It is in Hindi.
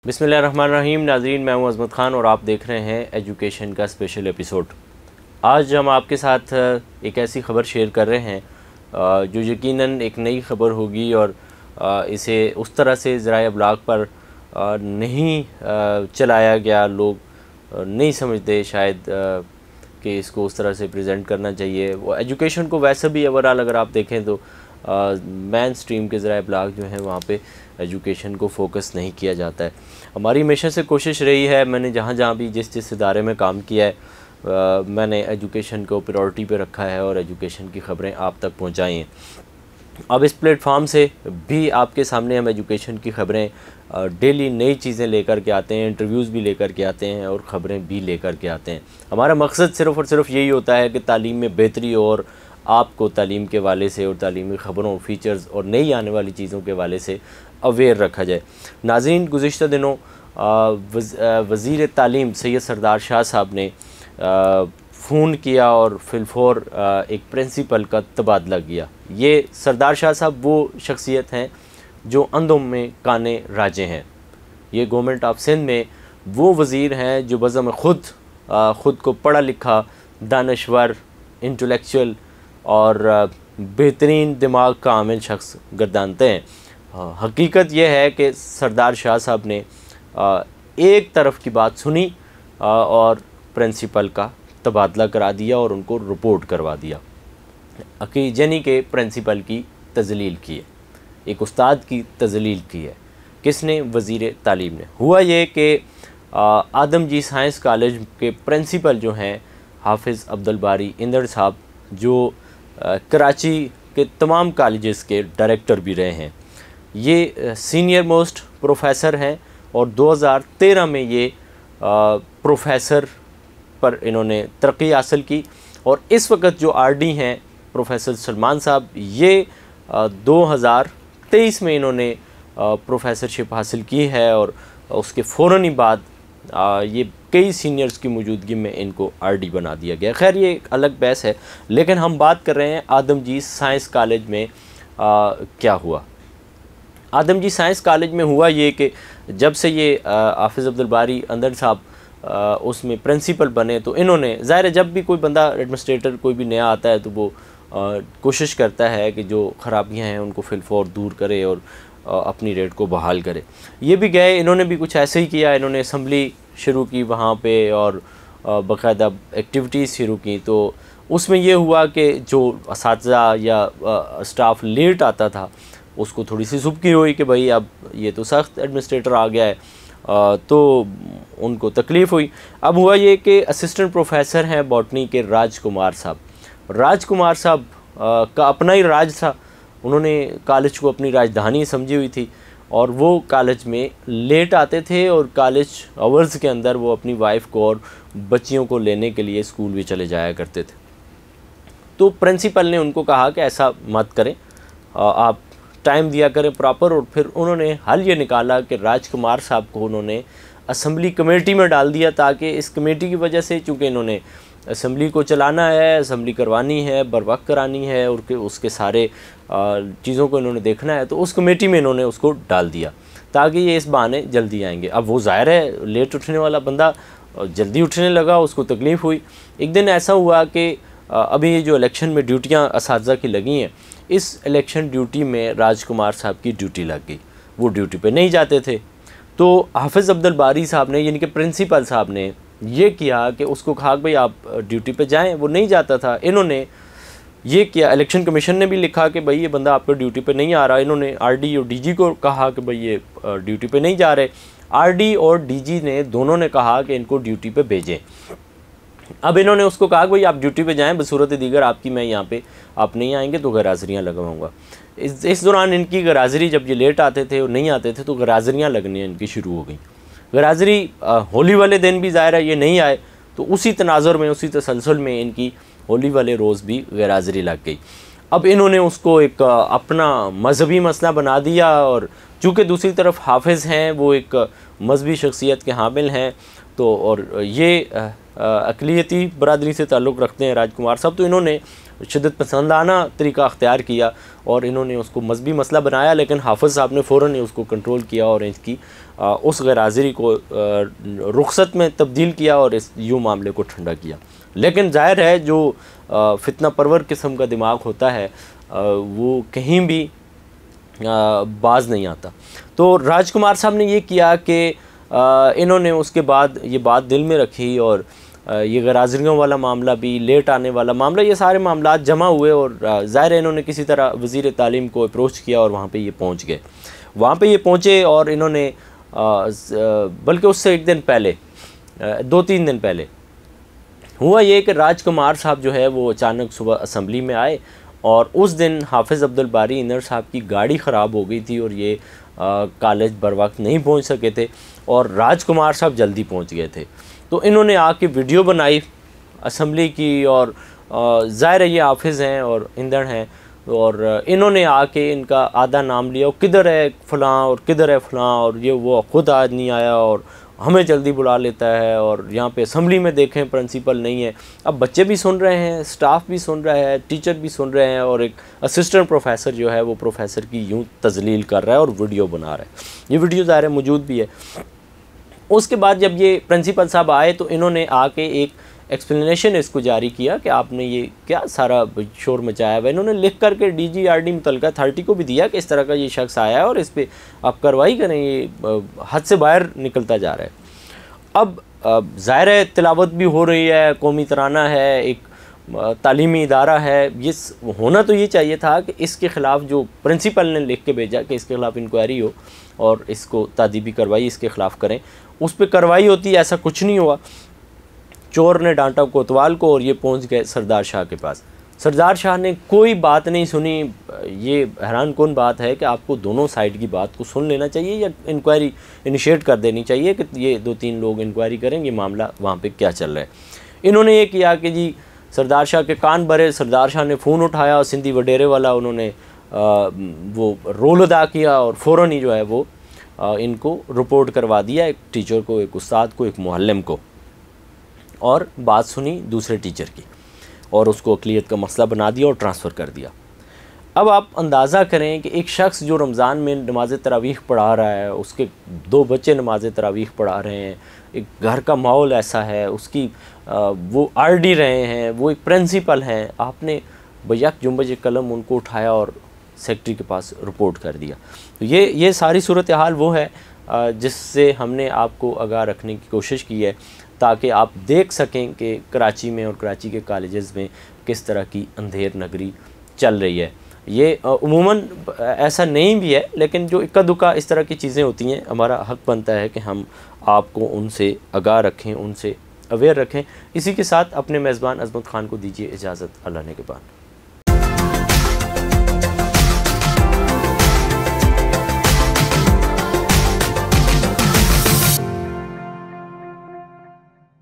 बिस्मिल्लाहिर्रहमानिर्रहीम। नाज़रीन, मैं हूं अज़मत ख़ान और आप देख रहे हैं एजुकेशन का स्पेशल एपिसोड। आज हम आपके साथ एक ऐसी ख़बर शेयर कर रहे हैं जो यकीनन एक नई ख़बर होगी और इसे उस तरह से ज़राए अबलाग पर नहीं चलाया गया। लोग नहीं समझते शायद कि इसको उस तरह से प्रेजेंट करना चाहिए। वो एजुकेशन को वैसे भी ओवरऑल अगर आप देखें तो मेन स्ट्रीम के ज़राए अबलाग जो हैं वहाँ पे एजुकेशन को फोकस नहीं किया जाता है। हमारी हमेशा से कोशिश रही है, मैंने जहाँ जहाँ भी जिस इदारे में काम किया है मैंने एजुकेशन को प्रायोरिटी पे रखा है और एजुकेशन की ख़बरें आप तक पहुँचाई हैं। अब इस प्लेटफॉर्म से भी आपके सामने हम एजुकेशन की ख़बरें डेली नई चीज़ें लेकर के आते हैं, इंटरव्यूज़ भी लेकर के आते हैं और ख़बरें भी लेकर के आते हैं। हमारा मकसद सिर्फ़ और सिर्फ यही होता है कि तालीम में बेहतरी और आपको तालीम के वाले से और तालीमी ख़बरों, फ़ीचर्स और नई आने वाली चीज़ों के वाले से अवेयर रखा जाए। नाज़रीन, गुज़िश्ता दिनों वज़ीर तालीम सैयद सरदार शाह साहब ने फ़ोन किया और फिलफोर एक प्रिंसिपल का तबादला किया। ये सरदार शाह साहब वो शख्सियत हैं जो अंधों में काने राजे हैं। ये गवर्नमेंट ऑफ सिंध में वो वज़ीर हैं जो बज़म ख़ुद को पढ़ा लिखा, दानश्वर, इंटेलेक्चुअल और बेहतरीन दिमाग का आमिल शख्स गर्दानते हैं। हकीकत यह है कि सरदार शाह साहब ने एक तरफ की बात सुनी और प्रिंसिपल का तबादला करा दिया और उनको रिपोर्ट करवा दिया। यानी कि प्रिंसिपल की तज़लील की है, एक उस्ताद की तज़लील की है। किसने? वज़ीर तालीम ने। हुआ ये कि आदमजी साइंस कॉलेज के प्रिंसिपल जो हैं हाफिज़ अब्दुल बारी इंदड़ साहब, जो कराची के तमाम कॉलेजेस के डायरेक्टर भी रहे हैं, ये सीनियर मोस्ट प्रोफेसर हैं और 2013 में ये प्रोफेसर पर इन्होंने तरक्की हासिल की। और इस वक्त जो आरडी हैं प्रोफेसर सलमान साहब, ये 2023 में इन्होंने प्रोफेसरशिप हासिल की है और उसके फ़ौरन ही बाद ये कई सीनियर्स की मौजूदगी में इनको आरडी बना दिया गया। खैर, ये एक अलग बहस है, लेकिन हम बात कर रहे हैं आदमजी साइंस कॉलेज में क्या हुआ। आदमजी साइंस कॉलेज में हुआ ये कि जब से ये हाफिज़ अब्दुल बारी अंदर साहब उसमें प्रिंसिपल बने तो इन्होंने, ज़ाहिर है जब भी कोई बंदा एडमिनिस्ट्रेटर कोई भी नया आता है तो वो कोशिश करता है कि जो ख़राबियाँ हैं उनको फिलफौर दूर करे और अपनी रेट को बहाल करे। ये भी गए, इन्होंने भी कुछ ऐसे ही किया। इन्होंने असम्बली शुरू की वहाँ पे और बाकायदा एक्टिविटीज़ शुरू की। तो उसमें ये हुआ कि जो असातिज़ा या स्टाफ लेट आता था उसको थोड़ी सी सुबकी हुई कि भाई अब ये तो सख्त एडमिनिस्ट्रेटर आ गया है, तो उनको तकलीफ़ हुई। अब हुआ ये कि असिस्टेंट प्रोफेसर हैं बॉटनी के राजकुमार साहब का अपना ही राज था। उन्होंने कॉलेज को अपनी राजधानी समझी हुई थी और वो कॉलेज में लेट आते थे और कॉलेज आवर्स के अंदर वो अपनी वाइफ को और बच्चियों को लेने के लिए स्कूल भी चले जाया करते थे। तो प्रिंसिपल ने उनको कहा कि ऐसा मत करें, आप टाइम दिया करें प्रॉपर। और फिर उन्होंने हल ये निकाला कि राजकुमार साहब को उन्होंने असम्बली कमेटी में डाल दिया, ताकि इस कमेटी की वजह से, चूँकि इन्होंने असम्बली को चलाना है, असम्बली करवानी है, बर वक्त करानी है और उसके सारे चीज़ों को इन्होंने देखना है, तो उस कमेटी में इन्होंने उसको डाल दिया ताकि ये इस बहाने जल्दी आएंगे। अब वो ज़ाहिर है लेट उठने वाला बंदा जल्दी उठने लगा, उसको तकलीफ़ हुई। एक दिन ऐसा हुआ कि अभी ये जो इलेक्शन में ड्यूटियाँ असातिज़ा की लगी हैं, इस इलेक्शन ड्यूटी में राजकुमार साहब की ड्यूटी लग गई। वो ड्यूटी पे नहीं जाते थे, तो हाफिज़ अब्दुल बारी साहब ने, यानी कि प्रिंसिपल साहब ने ये किया कि उसको कहा भाई आप ड्यूटी पे जाएं। वो नहीं जाता था। इन्होंने ये किया, इलेक्शन कमीशन ने भी लिखा कि भाई ये बंदा आपको ड्यूटी पे नहीं आ रहा। इन्होंने आरडी और डीजी को कहा कि भाई ये ड्यूटी पे नहीं जा रहे। आरडी और डीजी ने दोनों ने कहा कि इनको ड्यूटी पे भेजें। अब इन्होंने उसको कहा कि भाई आप ड्यूटी पे जाएं, बसूरत दीगर आपकी मैं यहाँ पे आप नहीं आएंगे तो गराजरियाँ लगवाऊँगा। इस दौरान इनकी गराजरी, जब ये लेट आते थे और नहीं आते थे तो गराजरियाँ लगनी इनकी शुरू हो गई। गराजरी होली वाले दिन भी ज़ाहिर है ये नहीं आए, तो उसी तनाजुर में, उसी तसलसल में इनकी होली वाले रोज़ भी गराजरी लग गई। अब इन्होंने उसको एक अपना मजहबी मसला बना दिया और चूँकि दूसरी तरफ हाफिज़ हैं, वो एक मजहबी शख्सियत के हामिल हैं, तो और ये अक़लियती बरादरी से ताल्लुक़ रखते हैं राजकुमार साहब, तो इन्होंने शिद्दत पसंदाना तरीका अख्तियार किया और इन्होंने उसको मजहबी मसला बनाया, लेकिन हाफिज़ साहब ने फ़ौरन ही उसको कंट्रोल किया और इसकी उस गैर हाज़िरी को रुखसत में तब्दील किया और इस यूँ मामले को ठंडा किया। लेकिन ज़ाहिर है जो फितना परवर किस्म का दिमाग होता है वो कहीं भी बाज नहीं आता। तो राजकुमार साहब ने ये किया कि इन्होंने उसके बाद ये बात दिल में रखी और ये गैर-हाज़िरियों वाला मामला भी, लेट आने वाला मामला, ये सारे मामला जमा हुए और ज़ाहिर है इन्होंने किसी तरह वज़ीर तालीम को अप्रोच किया और वहाँ पे ये पहुँच गए। वहाँ पे ये पहुँचे और इन्होंने बल्कि उससे एक दिन पहले 2-3 दिन पहले हुआ ये कि राजकुमार साहब जो है वो अचानक सुबह असम्बली में आए और उस दिन हाफिज़ अब्दुल बारी इनर साहब की गाड़ी ख़राब हो गई थी और ये कॉलेज बर वक्त नहीं पहुंच सके थे और राजकुमार साहब जल्दी पहुंच गए थे। तो इन्होंने आके वीडियो बनाई असम्बली की और ज़ाहिर है ये हाफिज़ हैं और ईंधन हैं और इन्होंने आके इनका आधा नाम लिया और किधर है फ़लाँ और किधर है फ़लाँ और ये वो ख़ुद आज नहीं आया और हमें जल्दी बुला लेता है और यहाँ पे असम्बली में देखें प्रिंसिपल नहीं है। अब बच्चे भी सुन रहे हैं, स्टाफ भी सुन रहा है, टीचर भी सुन रहे हैं और एक असिस्टेंट प्रोफेसर जो है वो प्रोफेसर की यूँ तजलील कर रहा है और वीडियो बना रहा है। ये वीडियो ज़ाहिर है मौजूद भी है। उसके बाद जब ये प्रिंसिपल साहब आए तो इन्होंने आके एक एक्सप्लेनेशन इसको जारी किया कि आपने ये क्या सारा शोर मचाया हुआ। इन्होंने लिख करके DGRD मुतल्लिका अथॉरिटी को भी दिया कि इस तरह का ये शख्स आया है और इस पर आप कार्रवाई करें, ये हद से बाहर निकलता जा रहा है। अब ज़ाहिर है तिलावत भी हो रही है, कौमी तराना है, एक तालीमी इदारा है, ये होना तो ये चाहिए था कि इसके ख़िलाफ़ जो प्रिंसिपल ने लिख के भेजा कि इसके ख़िलाफ़ इंक्वायरी हो और इसको तादीबी कार्रवाई इसके ख़िलाफ़ करें, उस पर कार्रवाई होती। ऐसा कुछ नहीं हुआ। चोर ने डांटा कोतवाल को और ये पहुंच गए सरदार शाह के पास। सरदार शाह ने कोई बात नहीं सुनी। ये हैरान कौन बात है कि आपको दोनों साइड की बात को सुन लेना चाहिए या इंक्वायरी इनिशिएट कर देनी चाहिए कि ये 2-3 लोग इंक्वायरी करेंगे मामला वहाँ पे क्या चल रहा है। इन्होंने ये किया कि जी सरदार शाह के कान भरे। सरदार शाह ने फ़ोन उठाया और सिंधी वडेरे वाला उन्होंने वो रोल अदा किया और फ़ौरन ही जो है वो इनको रिपोर्ट करवा दिया, एक टीचर को, एक उस्ताद को, एक मुअल्लिम को, और बात सुनी दूसरे टीचर की और उसको अक़लियत का मसला बना दिया और ट्रांसफ़र कर दिया। अब आप अंदाज़ा करें कि एक शख्स जो रमज़ान में नमाज तरावीह पढ़ा रहा है, उसके 2 बच्चे नमाज तरावीह पढ़ा रहे हैं, एक घर का माहौल ऐसा है, उसकी वो RD रहे हैं, वो एक प्रिंसिपल हैं, आपने बयक जुम्बज कलम उनको उठाया और सेक्रेटरी के पास रिपोर्ट कर दिया। तो ये सारी सूरत हाल वो है जिससे हमने आपको आगाह रखने की कोशिश की है ताकि आप देख सकें कि कराची में और कराची के कॉलेजेस में किस तरह की अंधेर नगरी चल रही है। ये उमूमन ऐसा नहीं भी है, लेकिन जो इक्का दुक्का इस तरह की चीज़ें होती हैं, हमारा हक़ बनता है कि हम आपको उनसे आगाह रखें, उनसे अवेयर रखें। इसी के साथ अपने मेज़बान अज़मत ख़ान को दीजिए इजाज़त। अल्लाह ने के बाद।